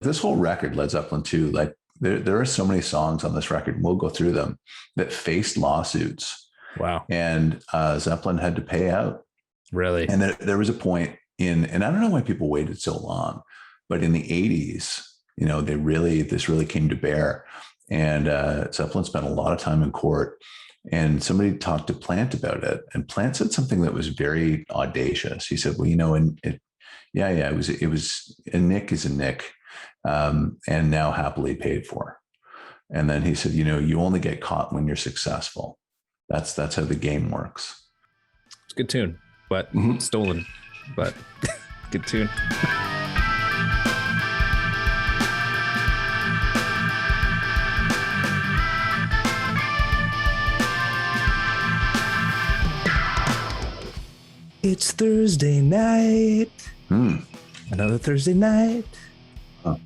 this whole record, Led Zeppelin 2, like there are so many songs on this record, and we'll go through them, that faced lawsuits. Wow. And Zeppelin had to pay out. Really? And there was a point and I don't know why people waited so long, but in the 80s, this really came to bear. And Zeppelin spent a lot of time in court, and somebody talked to Plant about it. And Plant said something that was very audacious. He said, well, it was a nick is a nick, and now happily paid for. And then he said, you only get caught when you're successful. That's how the game works. It's a good tune, but stolen, but good tune. It's Thursday night. Another Thursday night. Huh.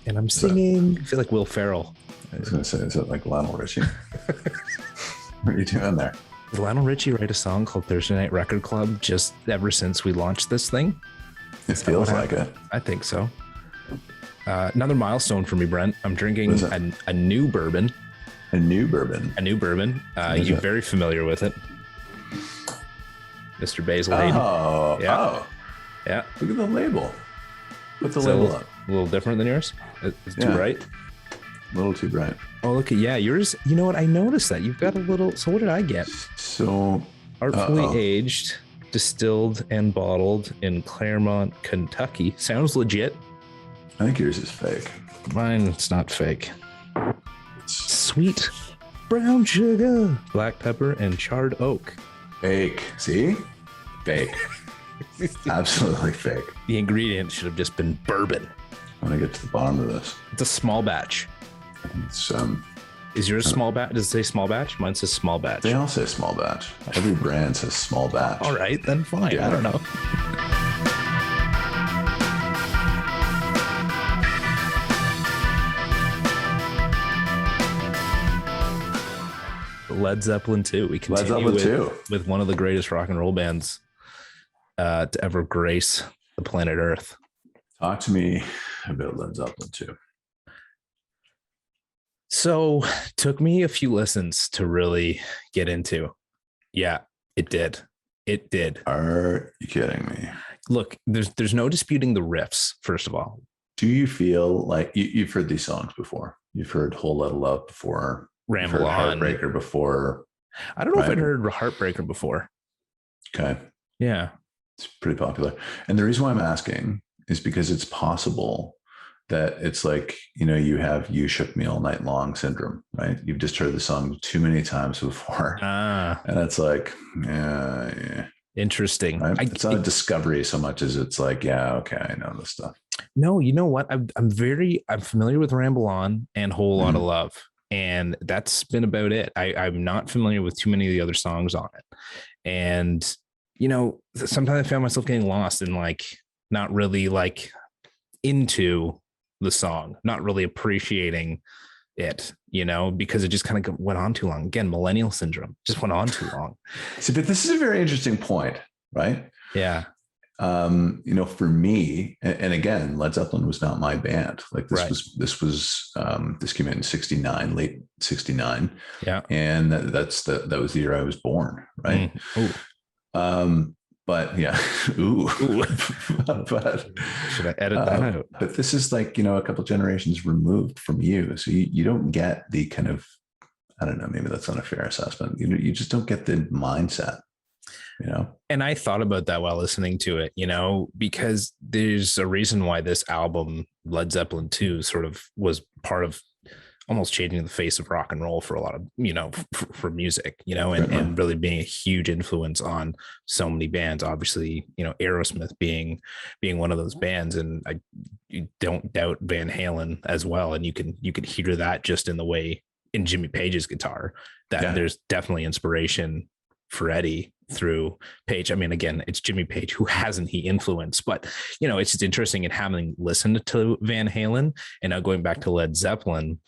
And I'm singing. I feel like Will Ferrell. I was going to say, is it like Lionel Richie? What are you doing there? Did Lionel Richie write a song called Thursday Night Record Club just ever since we launched this thing? It feels like it. I think so. Another milestone for me, Brent. I'm drinking a new bourbon. A new bourbon? A new bourbon. You're very familiar with it. Mr. Basil Hayden. Oh, yeah. Oh. Yeah. Look at the label. Put the label up. A little different than yours? It's too bright? A little too bright. Oh, look at, yours. You know what? I noticed that. You've got a little, so what did I get? So. Artfully aged, distilled, and bottled in Claremont, Kentucky. Sounds legit. I think yours is fake. Mine, it's not fake. Sweet brown sugar, black pepper, and charred oak. Fake. See? Fake. Absolutely fake. The ingredient should have just been bourbon. I want to get to the bottom of this. It's a small batch. It's Is yours small batch? Does it say small batch? Mine says small batch. They all say small batch. Every brand says small batch. All right, then fine. Yeah. I don't know. Led Zeppelin 2. We continue with one of the greatest rock and roll bands to ever grace the planet Earth. Talk to me about Led Zeppelin 2. So, took me a few listens to really get into. Yeah, it did. It did. Are you kidding me? Look, there's no disputing the riffs, first of all. Do you feel like you've heard these songs before? You've heard Whole Lotta Love before. Ramble On. Heartbreaker before. I don't know if I'd heard Heartbreaker before. Okay. Yeah. It's pretty popular. And the reason why I'm asking is because it's possible that it's like, you have You Shook Me All Night Long syndrome, right? You've just heard the song too many times before. And it's like, yeah. Interesting. Right? It's not a discovery so much as it's like, yeah, okay, I know this stuff. No, you know what? I'm familiar with Ramble On and Whole Lotta Love. And that's been about it. I'm not familiar with too many of the other songs on it. And, sometimes I found myself getting lost in not really into the song, not really appreciating it, because it just kind of went on too long. Again, millennial syndrome just went on too long. See, but this is a very interesting point, right? Yeah. For me, and again, Led Zeppelin was not my band. This came out in 69, late 69. Yeah. And that was the year I was born. Right. But yeah. Ooh. But should I edit that out? But this is a couple generations removed from you. So you don't get the kind of, I don't know, maybe that's not a fair assessment. You just don't get the mindset. And I thought about that while listening to it, because there's a reason why this album, Led Zeppelin 2, sort of was part of almost changing the face of rock and roll for a lot of, for music, and really being a huge influence on so many bands. Obviously, Aerosmith being one of those bands, and you don't doubt Van Halen as well. And you could hear that just in the way in Jimmy Page's guitar that there's definitely inspiration for Eddie through Page. I mean, again, it's Jimmy Page. Who hasn't he influenced? But, it's just interesting in having listened to Van Halen and now going back to Led Zeppelin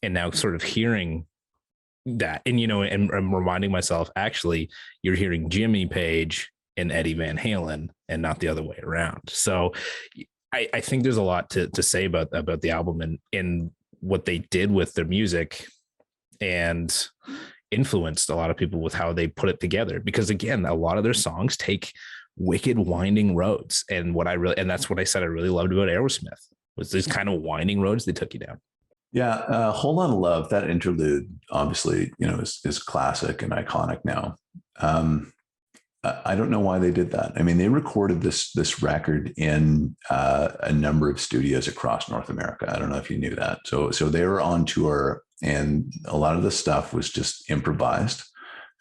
and now sort of hearing that. And, and I'm reminding myself, actually, you're hearing Jimmy Page and Eddie Van Halen and not the other way around. So I think there's a lot to say about the album and what they did with their music, and influenced a lot of people with how they put it together. Because again, a lot of their songs take wicked winding roads, and that's what I said I really loved about Aerosmith was these kind of winding roads they took you down. Yeah, Whole Lot of Love, that interlude, obviously, is classic and iconic now. I don't know why they did that. I mean, they recorded this record in a number of studios across North America. I don't know if you knew that. So they were on tour, and a lot of the stuff was just improvised.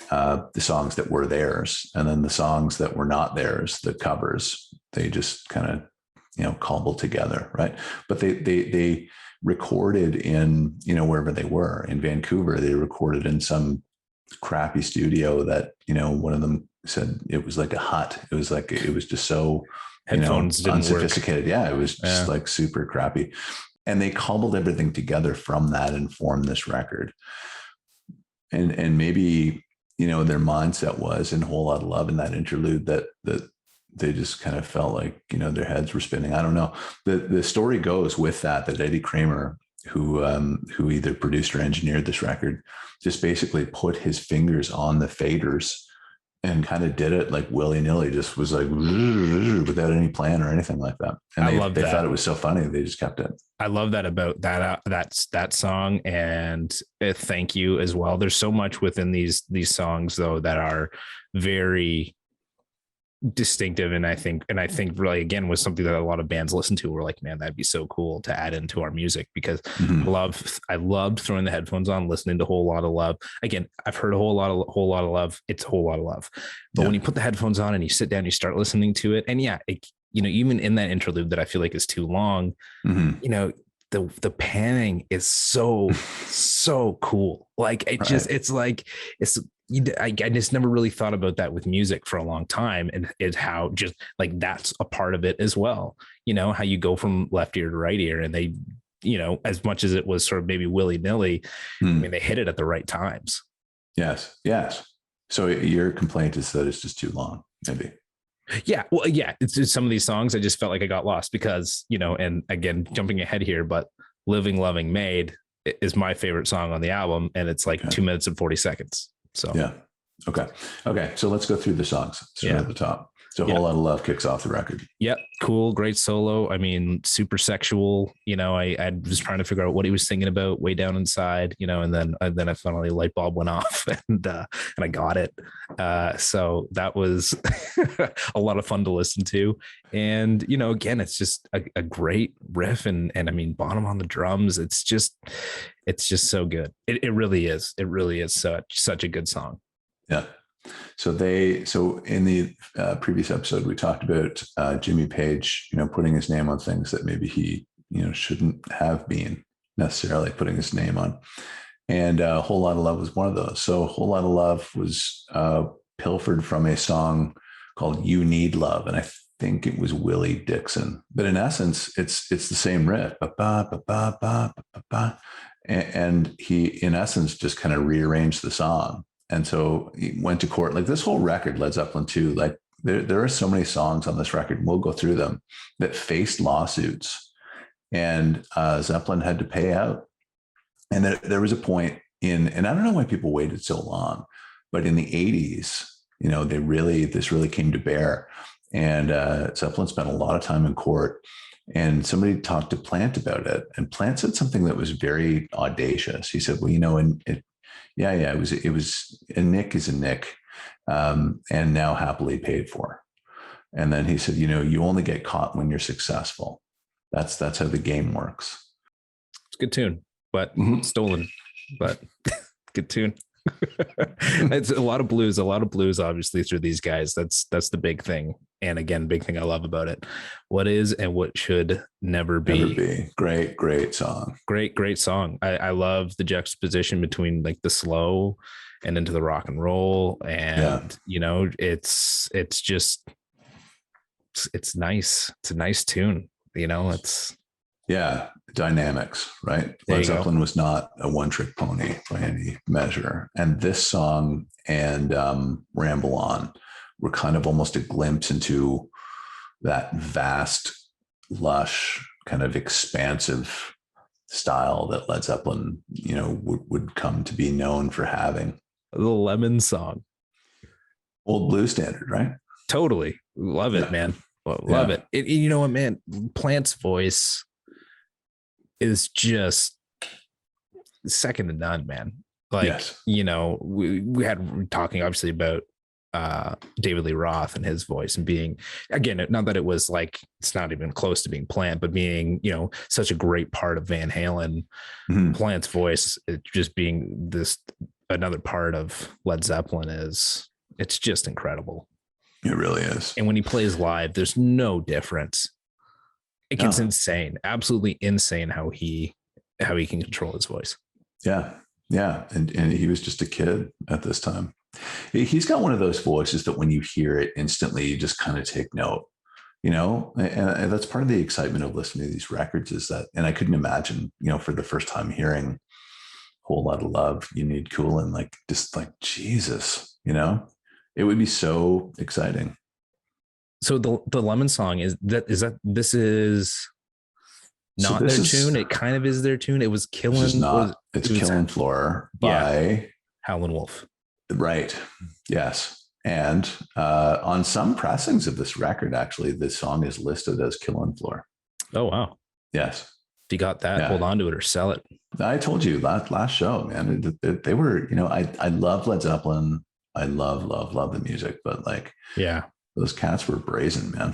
The songs that were theirs, and then the songs that were not theirs, the covers, they just kind of cobbled together, right? But they recorded in wherever they were. In Vancouver, they recorded in some crappy studio that one of them said it was like a hut. It was just so headphones didn't unsophisticated. work. Yeah, it was just like super crappy. And they cobbled everything together from that and formed this record. And maybe their mindset was in Whole Lot of Love in that interlude that they just kind of felt like their heads were spinning. I don't know. The story goes with that Eddie Kramer, who either produced or engineered this record, just basically put his fingers on the faders and kind of did it like willy-nilly, just was like without any plan or anything like that. And they thought it was so funny, they just kept it. I love that about that song, and Thank You as well. There's so much within these songs though that are very distinctive, and I think really again was something that a lot of bands listen to. We're like, man, that'd be so cool to add into our music, because I loved throwing the headphones on, listening to Whole Lot of Love. Again, I've heard a whole lot of love. It's a whole lot of love, but when you put the headphones on and you sit down, you start listening to it, and even in that interlude that I feel like is too long, the panning is so cool. Like it just, I just never really thought about that with music for a long time, and it's how just like that's a part of it as well. How you go from left ear to right ear, and they, as much as it was sort of maybe willy nilly, I mean, they hit it at the right times. Yes. So your complaint is that it's just too long, maybe. Yeah. Well, yeah, it's just some of these songs I just felt like I got lost because, and again, jumping ahead here, but Living, Loving, Made is my favorite song on the album, and it's like 2 minutes and 40 seconds. So yeah. Okay. So let's go through the songs. Start at the top. So Whole Lot of Love kicks off the record. Yep. Cool. Great solo. I mean, super sexual. I was trying to figure out what he was thinking about way down inside, and then I finally light bulb went off and I got it. So that was a lot of fun to listen to. And, again, it's just a great riff and I mean, Bonham on the drums. It's just so good. It really is. It really is such a good song. Yeah. So in the previous episode, we talked about Jimmy Page, putting his name on things that maybe he, shouldn't have been necessarily putting his name on. And a Whole Lot of Love was one of those. So Whole Lot of Love was pilfered from a song called You Need Love. And I think it was Willie Dixon, but in essence, it's the same riff. And he, in essence, just kind of rearranged the song. And so he went to court. Like this whole record, Led Zeppelin 2, like there are so many songs on this record, and we'll go through them, that faced lawsuits, and Zeppelin had to pay out. And there was a point and I don't know why people waited so long, but in the 80s, this really came to bear. And Zeppelin spent a lot of time in court, and somebody talked to Plant about it. And Plant said something that was very audacious. He said, well, it was a nick is a nick, and now happily paid for. And then he said, you only get caught when you're successful. That's how the game works. It's a good tune, but stolen, but good tune. It's a lot of blues, obviously, through these guys. That's the big thing. And again, big thing I love about it. What is and what should never be. Great song. Great song. I love the juxtaposition between like the slow and into the rock and roll. And, it's nice. It's a nice tune. Dynamics, right? Led Zeppelin was not a one-trick pony by any measure. And this song and Ramble On were kind of almost a glimpse into that vast lush, kind of expansive style that Led Zeppelin, would come to be known for having. The Lemon Song. Old blues standard, right? Totally. Love it, man. Love it. You know what, man? Plant's voice is just second to none, man. Like, yes. We had talking obviously about David Lee Roth and his voice, and being, again, not that it was like, it's not even close to being Plant, but being, such a great part of Van Halen. Mm-hmm. Plant's voice, it just being this another part of Led Zeppelin, it's just incredible. It really is. And when he plays live, there's no difference. It gets insane, absolutely insane how he can control his voice. Yeah. Yeah. And he was just a kid at this time. He's got one of those voices that when you hear it instantly, you just kind of take note, and that's part of the excitement of listening to these records, is that, and I couldn't imagine, for the first time hearing Whole Lot of Love, You Need Coolin', like, just like, Jesus, it would be so exciting. So the Lemon Song this is not their tune. It kind of is their tune. It was Killing. It's Killing Floor by Howlin' Wolf. Right. Yes. And on some pressings of this record, actually, this song is listed as Killing Floor. Oh, wow. Yes. If you got that, hold on to it or sell it. I told you last show, man, they were, I love Led Zeppelin. I love the music, but like, those cats were brazen, man.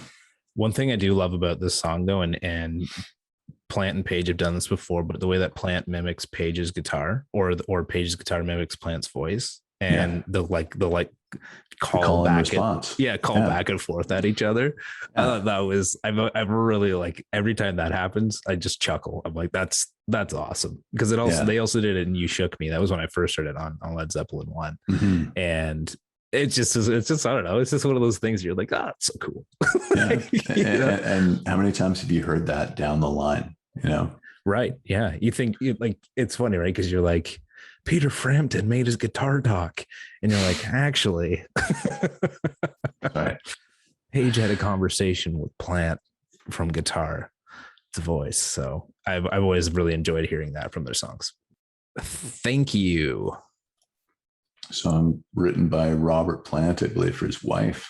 One thing I do love about this song, though, and Plant and Page have done this before, but the way that Plant mimics Page's guitar, or Page's guitar mimics Plant's voice, and the call back back and forth at each other. I thought that was, I've really, like, every time that happens, I just chuckle. I'm like, that's awesome, because they also did it in You Shook Me. That was when I first heard it on Led Zeppelin 1. Mm-hmm. And it's just I don't know, it's just one of those things you're like, it's so cool. And how many times have you heard that down the line? Right. Yeah. You think, like, it's funny, right? Because you're like, Peter Frampton made his guitar talk, and you're like, actually, right. Page had a conversation with Plant from guitar to voice. So I've always really enjoyed hearing that from their songs. Thank you. Song written by Robert Plant, I believe, for his wife,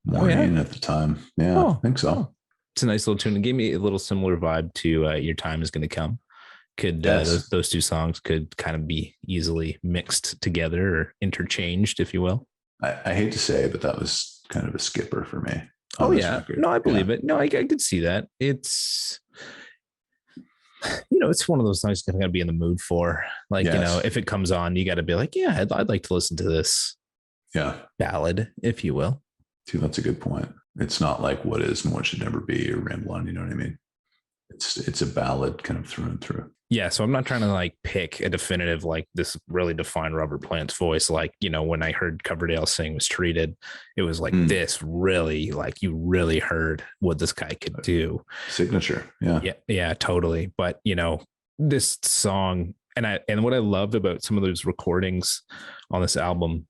Maureen, at the time. Yeah, I think so. It's a nice little tune. It gave me a little similar vibe to Your Time Is Gonna Come. Those two songs could kind of be easily mixed together or interchanged, if you will. I hate to say it, but that was kind of a skipper for me. Oh yeah, record. No, I believe it. No, I could see that. It's, it's one of those songs you're gonna be in the mood for. Like, if it comes on, you got to be like, yeah, I'd like to listen to this. Yeah, ballad, if you will. See, that's a good point. It's not like What Is and What Should Never Be or Ramble On. You know what I mean? It's a ballad kind of through and through. Yeah, so I'm not trying to like pick a definitive, like, this really defined Robert Plant's voice. Like, when I heard Coverdale sing Was Treated, it was like, this really, like, you really heard what this guy could do. Signature. Yeah. Yeah, totally. But, this song, and what I loved about some of those recordings on this album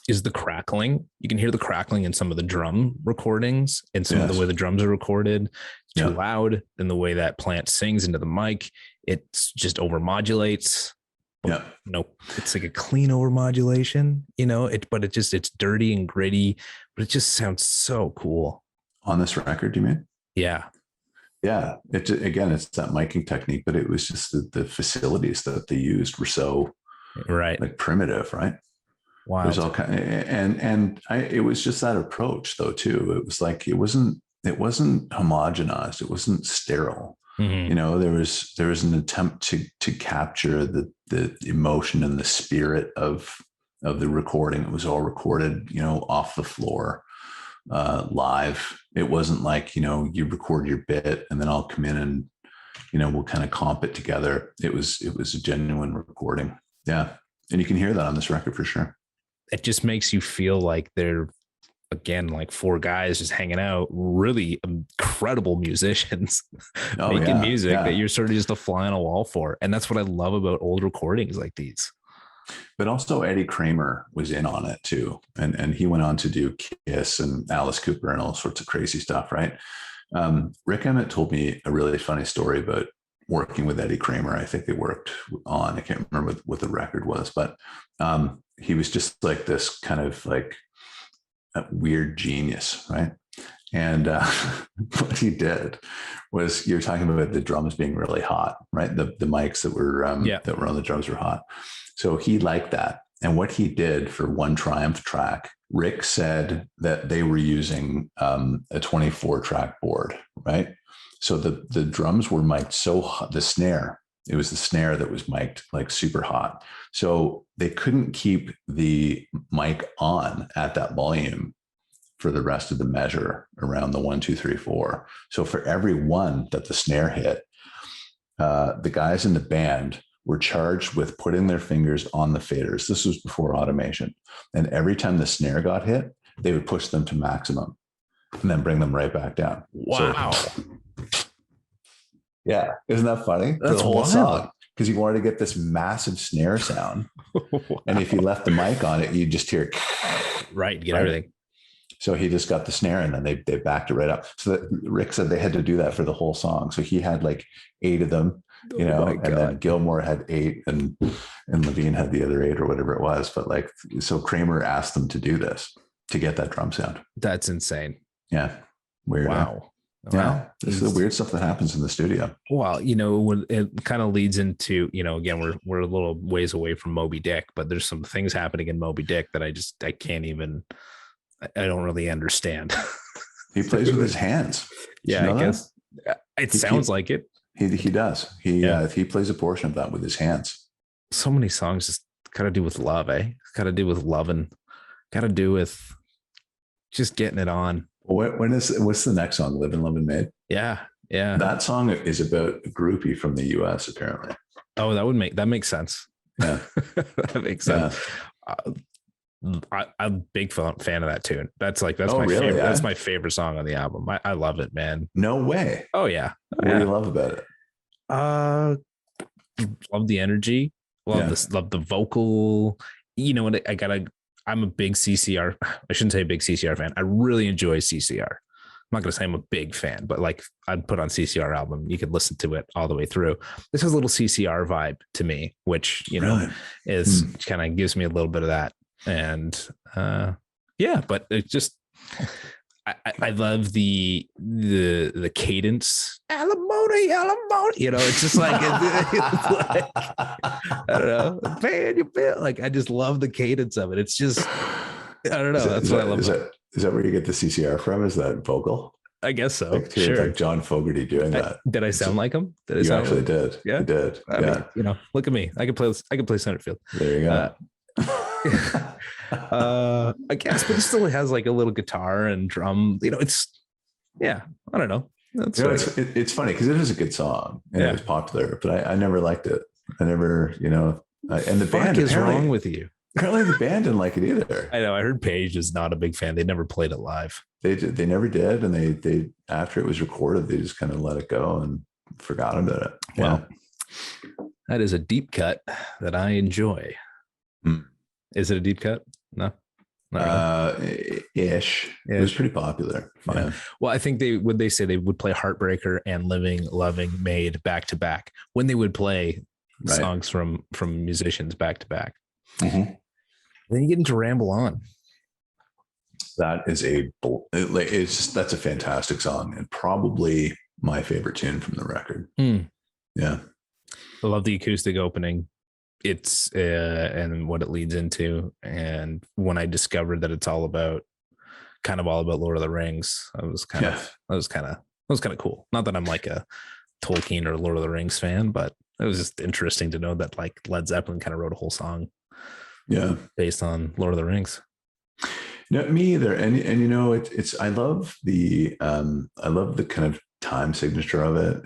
is the crackling. You can hear the crackling in some of the drum recordings, and some of the way the drums are recorded. It's too loud. Then the way that Plant sings into the mic, it's just overmodulates. Yeah. Nope. It's like a clean overmodulation, but it's dirty and gritty, but it just sounds so cool. On this record, you mean? Yeah. Yeah. It's that miking technique, but it was just the facilities that they used were so like primitive, right? Wow. There's all kind it was just that approach though, too. It was like, it wasn't homogenized. It wasn't sterile. Mm-hmm. There was an attempt to capture the emotion and the spirit of the recording. It was all recorded, off the floor, live. It wasn't like, you record your bit and then I'll come in and, we'll kind of comp it together. It was a genuine recording. Yeah. And you can hear that on this record for sure. It just makes you feel like they're, again, like four guys just hanging out, really incredible musicians making music that you're sort of just a fly on a wall for. And that's what I love about old recordings like these. But also Eddie Kramer was in on it too. And he went on to do Kiss and Alice Cooper and all sorts of crazy stuff. Right. Rick Emmett told me a really funny story about working with Eddie Kramer. I think they worked on, I can't remember what the record was, but he was just like this kind of like a weird genius, right? And what he did was, you're talking about the drums being really hot, right? The mics that were on the drums were hot. So he liked that. And what he did for one Triumph track, Rick said that they were using a 24 track board, right? So the drums were mic'd so hot, it was the snare that was mic'd like super hot. So they couldn't keep the mic on at that volume for the rest of the measure around the 1, 2, 3, 4. So for every one that the snare hit, the guys in the band were charged with putting their fingers on the faders. This was before automation. And every time the snare got hit, they would push them to maximum and then bring them right back down. Wow. So, yeah. Isn't that funny? That's the whole wild. song. Because you wanted to get this massive snare sound. Wow. And if you left the mic on it, you just hear. Right. Get everything. So he just got the snare and then they backed it right up. So that Rick said they had to do that for the whole song. So he had like 8 of them, and then Gilmore had 8 and Levine had the other 8 or whatever it was. But like, so Kramer asked them to do this to get that drum sound. That's insane. Yeah. Weird. Wow. Yeah. This is the weird stuff that happens in the studio. Well, when it kind of leads into, again, we're a little ways away from Moby Dick, but there's some things happening in Moby Dick that I can't even, I don't really understand. He plays with his hands. Yeah, I guess it sounds like it. He does. He plays a portion of that with his hands. So many songs just got to do with love, eh? Got to do with loving. Got to do with just getting it on. What's the next song? Live and Love and Made? Yeah. That song is about a groupie from the US, apparently. Oh, that makes sense. Yeah, that makes sense. Yeah. I'm a big fan of that tune. That's my really? favorite. Yeah? That's my favorite song on the album. I love it, man. No way. Oh yeah. What do you love about it? Love the energy. Love the vocal. I'm a big CCR. I shouldn't say a big CCR fan. I really enjoy CCR. I'm not going to say I'm a big fan, but like I'd put on CCR album. You could listen to it all the way through. This has a little CCR vibe to me, which, is kind of gives me a little bit of that. And but it just, I love the cadence. Alamona. It's just like, I don't know, man, you feel like, I just love the cadence of it. It's just, I don't know. That's what I love. Is that where you get the CCR from? Is that vocal? I guess so. Sure. Like John Fogerty doing that. Did I sound like him? You actually did. Yeah. You did. I mean, look at me. I can play center field. There you go. I guess, but it still has like a little guitar and drum. It's I don't know. It's funny because it is a good song and it was popular, but I never liked it. I never, and the band is wrong with you. Apparently the band didn't like it either. I know. I heard Page is not a big fan. They never played it live. They never did, and they after it was recorded, they just kind of let it go and forgot about it. Well, that is a deep cut that I enjoy. Is it a deep cut? No. Ish. It was pretty popular. Fine. Yeah. Well, I think they would play Heartbreaker and Living, Loving, Made back to back when they would play songs from musicians back to back. Mm-hmm. Then you get into Ramble On. That is that's a fantastic song and probably my favorite tune from the record. Yeah. I love the acoustic opening. It's and what it leads into. And when I discovered that it's all about Lord of the Rings, I was kind of cool. Not that I'm like a Tolkien or Lord of the Rings fan, but it was just interesting to know that like Led Zeppelin kind of wrote a whole song based on Lord of the Rings. No, me either. And it's I love the kind of time signature of it.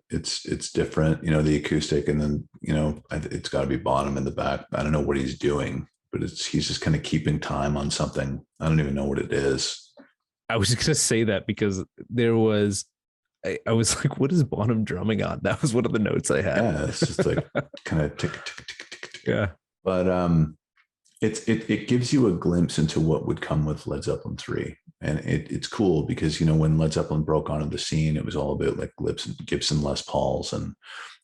It's different, the acoustic, and then it's got to be Bonham in the back. I don't know what he's doing, but he's just kind of keeping time on something. I don't even know what it is. I was just gonna say that because there was I was like, what is Bonham drumming on? That was one of the notes I had. Yeah, it's just like kind of tick tick tick tick tick. Yeah, but it gives you a glimpse into what would come with Led Zeppelin 3. And it's cool because, when Led Zeppelin broke onto the scene, it was all about like Gibson Les Pauls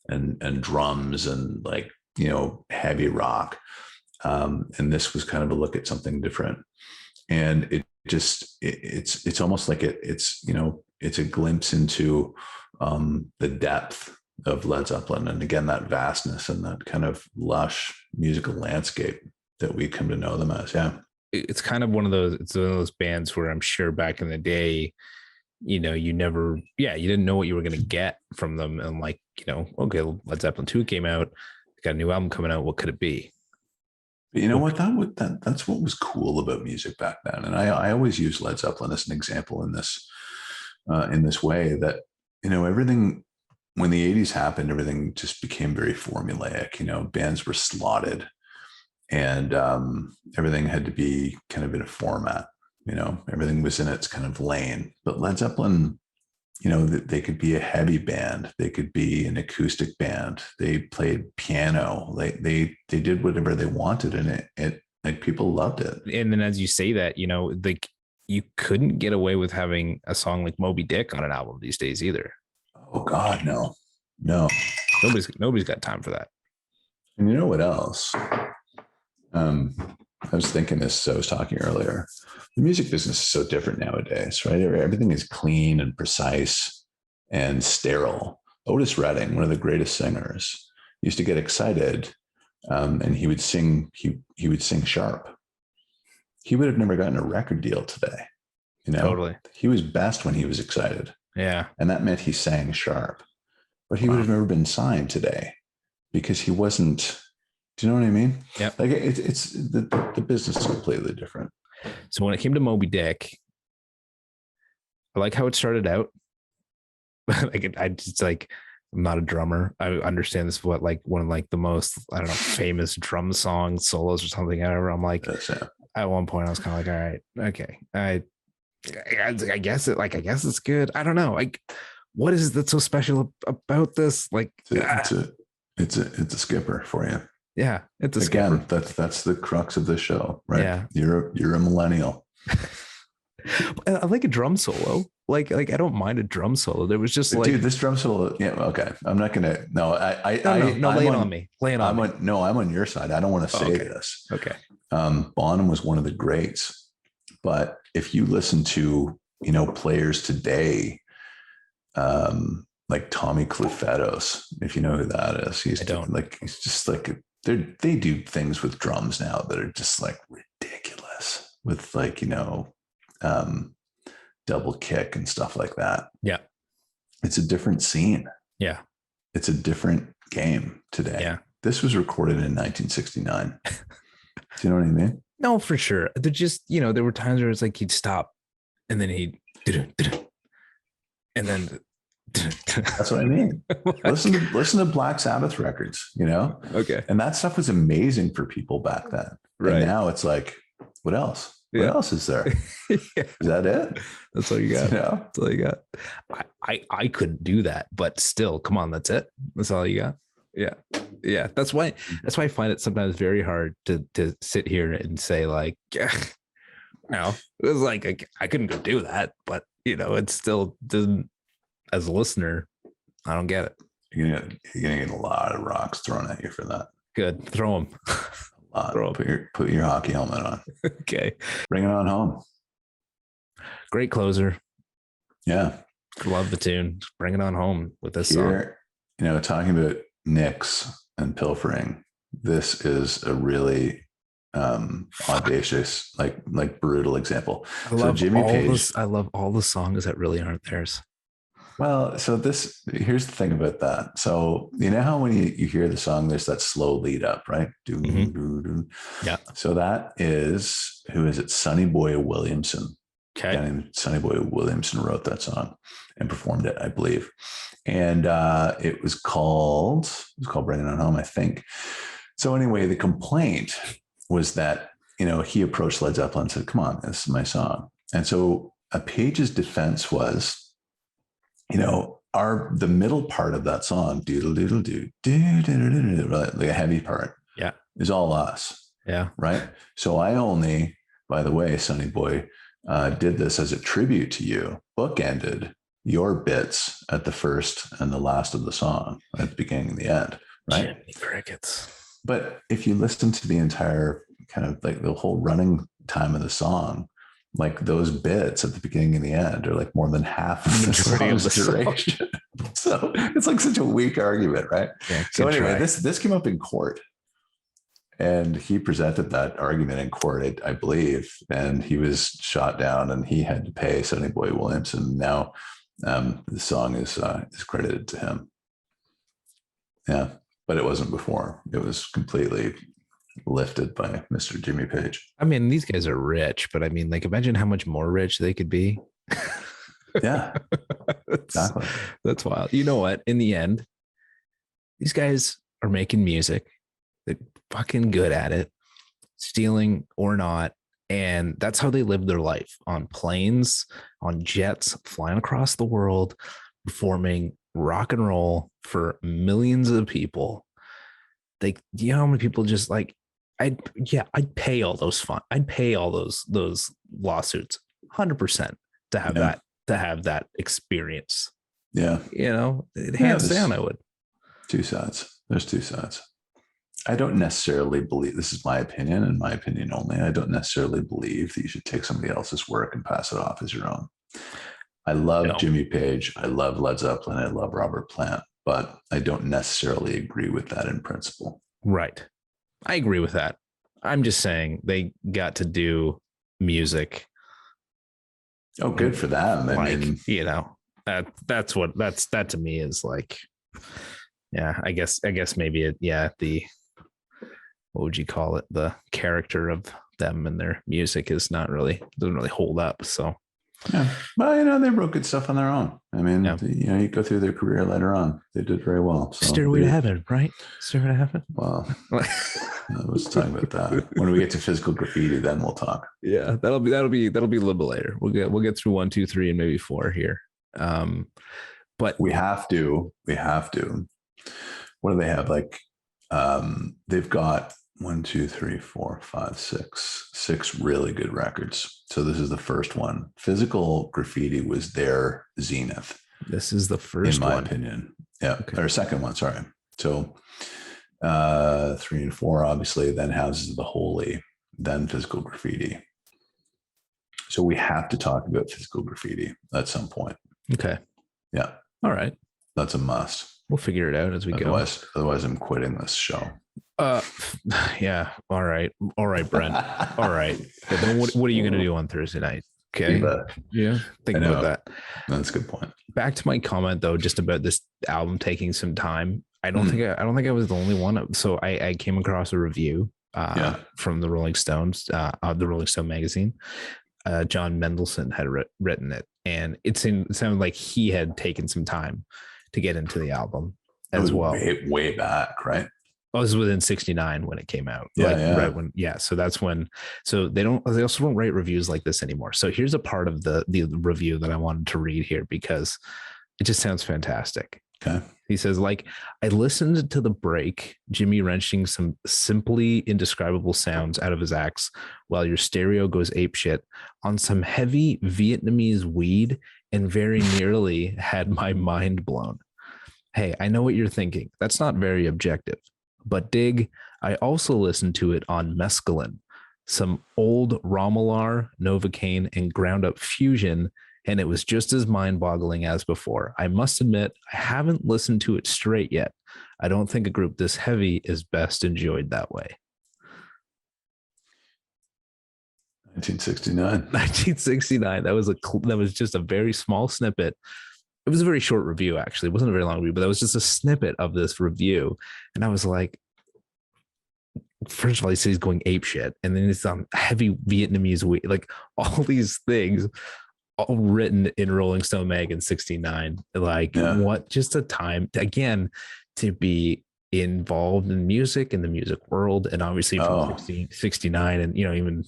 and drums and like, heavy rock. And this was kind of a look at something different. And it's almost like it's a glimpse into the depth of Led Zeppelin. And again, that vastness and that kind of lush musical landscape that we come to know them as. Yeah. It's kind of one of those bands where I'm sure back in the day, you didn't know what you were going to get from them. And like, okay, Led Zeppelin 2 came out, got a new album coming out. What could it be? But you know what? That's what was cool about music back then. And I always use Led Zeppelin as an example in this way that, everything, when the 80s happened, everything just became very formulaic. Bands were slotted and everything had to be kind of in a format. Everything was in its kind of lane. But Led Zeppelin, they could be a heavy band, they could be an acoustic band, they played piano, they did whatever they wanted, and it like people loved it. And then as you say that, like you couldn't get away with having a song like Moby Dick on an album these days either. Oh God, no. Nobody's got time for that. And you know what else? I was thinking this, so I was talking earlier. The music business is so different nowadays, right? Everything is clean and precise and sterile. Otis Redding, one of the greatest singers, used to get excited, and he would sing. He would sing sharp. He would have never gotten a record deal today. Totally. He was best when he was excited. Yeah, and that meant he sang sharp. But he would have never been signed today because he wasn't. Do you know what I mean? Yeah. Like it's the business is completely different. So when it came to Moby Dick, I like how it started out. Like I'm not a drummer. I understand this is what like one of like the most, I don't know, famous drum song solos or something ever. I'm like, at one point I was kind of like, all right, okay. I guess it's good. I don't know. Like, what is it that's so special about this? Like it's a skipper for you. Yeah, it's a again. skipper. That's the crux of the show, right? Yeah, you're a millennial. I like a drum solo. Like I don't mind a drum solo. There was just like, dude, this drum solo. Yeah, okay. I'm not gonna. No, lay it on me. Lay it on me. I'm on your side. I don't want to say this. Okay. Bonham was one of the greats, but if you listen to players today, like Tommy Clufetos, if you know who that is, he's just like. They do things with drums now that are just like ridiculous with like, double kick and stuff like that. Yeah. It's a different scene. Yeah. It's a different game today. Yeah. This was recorded in 1969. Do you know what I mean? No, for sure. They're just, there were times where it's like he'd stop and then he'd and then that's what I mean. Listen to Black Sabbath records, Okay. And that stuff was amazing for people back then. Right. And now it's like, what else? What else is there? Yeah. Is that it? That's all you got. That's all you got. I couldn't do that, but still, come on, that's it. That's all you got. Yeah. Yeah. That's why I find it sometimes very hard to sit here and say like, it was like I couldn't go do that, but it still doesn't. As a listener, I don't get it. You're gonna get a lot of rocks thrown at you for that. Good, throw them. Put your hockey helmet on. Okay, bring it on home. Great closer. Yeah, love the tune. Bring it on home with this song. Talking about nicks and pilfering. This is a really audacious, like brutal example. I love all the songs that really aren't theirs. Well, so here's the thing about that. So how when you hear the song, there's that slow lead up, right? Yeah. So that is, who is it? Sonny Boy Williamson. Okay. And Sonny Boy Williamson wrote that song and performed it, I believe. And it was called Bring It On Home, I think. So anyway, the complaint was that, he approached Led Zeppelin and said, come on, this is my song. And so Page's defense was, the middle part of that song, doodle doodle doo, like a heavy part, yeah, is all us. Yeah. Right. So I only, by the way, Sonny Boy, did this as a tribute to you, bookended your bits at the first and the last of the song, at the beginning and the end. Right. Jimmy Crickets. But if you listen to the entire kind of like the whole running time of the song, like those bits at the beginning and the end are like more than half of the song's duration. So it's like such a weak argument, right? Yeah, so anyway, this came up in court, and he presented that argument in court, I believe, and he was shot down, and he had to pay Sonny Boy Williamson. Now the song is credited to him. Yeah, but it wasn't before. It was completely lifted by Mr. Jimmy Page. I mean, these guys are rich, but I mean, like, imagine how much more rich they could be. Yeah, exactly. That's wild. You know what? In the end, these guys are making music. They're fucking good at it, stealing or not. And that's how they live their life, on planes, on jets, flying across the world, performing rock and roll for millions of people. Like, you know how many people just like, I'd pay all those I'd pay all those lawsuits 100% to have that experience. Yeah. You know, hands down, I would. Two sides. There's two sides. I don't necessarily believe, this is my opinion and my opinion only, I don't necessarily believe that you should take somebody else's work and pass it off as your own. I love Jimmy Page. I love Led Zeppelin. I love Robert Plant, but I don't necessarily agree with that in principle. Right. I agree with that. I'm just saying they got to do music. Oh, good for them. I mean, you know, that to me is like, yeah, I guess maybe the, what would you call it? The character of them and their music doesn't really hold up. So, yeah, well, you know, they wrote good stuff on their own. I mean, you know, you go through their career later on, they did very well. So Stairway to Heaven, right? Stairway to Heaven. Well, I was talking about that. When we get to Physical Graffiti, then we'll talk. Yeah, that'll be a little bit later. We'll get through 1, 2, 3, and maybe 4 here. But we have to. What do they have? Like, they've got 1, 2, 3, 4, 5, 6 really good records. So this is the first one. Physical Graffiti was their zenith. This is the first one, in my opinion. Yeah, okay. Or second one. Sorry. So 3 and 4, obviously, then Houses of the Holy, then Physical Graffiti. So we have to talk about Physical Graffiti at some point. Okay. Yeah. All right. That's a must. We'll figure it out as we go. Otherwise, I'm quitting this show. Yeah. All right, Brent. All right. But then what are you going to do on Thursday night? Okay. Yeah. Think about that. That's a good point. Back to my comment though, just about this album taking some time. I don't think I was the only one. So I came across a review from the Rolling Stones, the Rolling Stone magazine. John Mendelsohn had written it, and it sounded like he had taken some time to get into the album as well. Way back, right? It was within 69 when it came out. Right when, so that's when, so they also don't write reviews like this anymore. So here's a part of the review that I wanted to read here because it just sounds fantastic. Okay. He says, like, I listened to the break, Jimmy wrenching some simply indescribable sounds out of his axe while your stereo goes apeshit on some heavy Vietnamese weed and very nearly had my mind blown. Hey, I know what you're thinking. That's not very objective. But dig, I also listened to it on mescaline, some old Romular, Novocaine, and ground up fusion, and it was just as mind-boggling as before. I must admit, I haven't listened to it straight yet. I don't think a group this heavy is best enjoyed that way. 1969. 1969. That was just a very small snippet. It was a very short review, actually. It wasn't a very long review, but that was just a snippet of this review. And I was like, first of all, he says he's going apeshit. And then it's heavy Vietnamese weed, like all these things all written in Rolling Stone mag in 69. Like, what just a time again to be involved in music, in the music world. And obviously from 69 and, even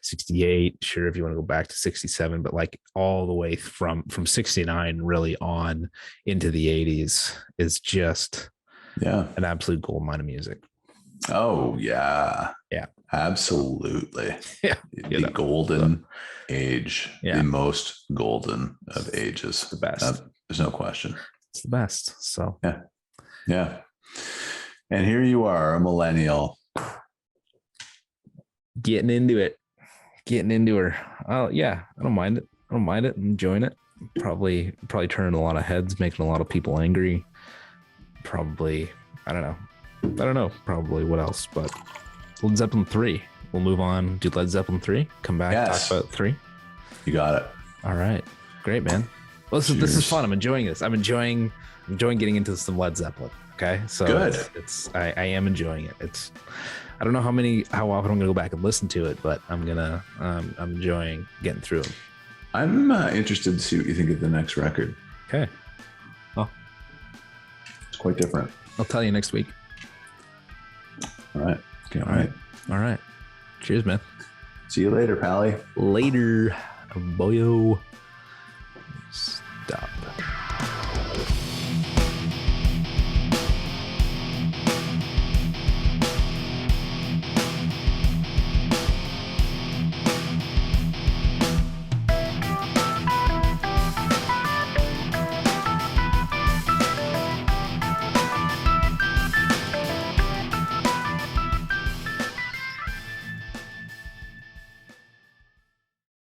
68, sure, if you want to go back to 67, but like all the way from 69 really on into the 80s is just an absolute gold mine of music. Oh yeah, Yeah. Absolutely. Yeah. The golden age, Yeah. the most golden of ages. The best. There's no question. It's the best. So yeah. Yeah. And here you are, a millennial. Getting into her. Oh yeah, I don't mind it. I'm enjoying it. Probably turning a lot of heads, making a lot of people angry. Probably, I don't know. Probably what else? But Led Zeppelin 3. We'll move on to Led Zeppelin 3. Come back, talk about 3. You got it. All right. Great, man. Well, this is fun. I'm enjoying this. I'm enjoying getting into some Led Zeppelin. Okay. So good. I am enjoying it. I don't know how often I'm gonna go back and listen to it, but I'm enjoying getting through them. I'm interested to see what you think of the next record. Okay. Well, it's quite different. I'll tell you next week. All right. All right. Cheers, man. See you later, Pally. Later, boyo.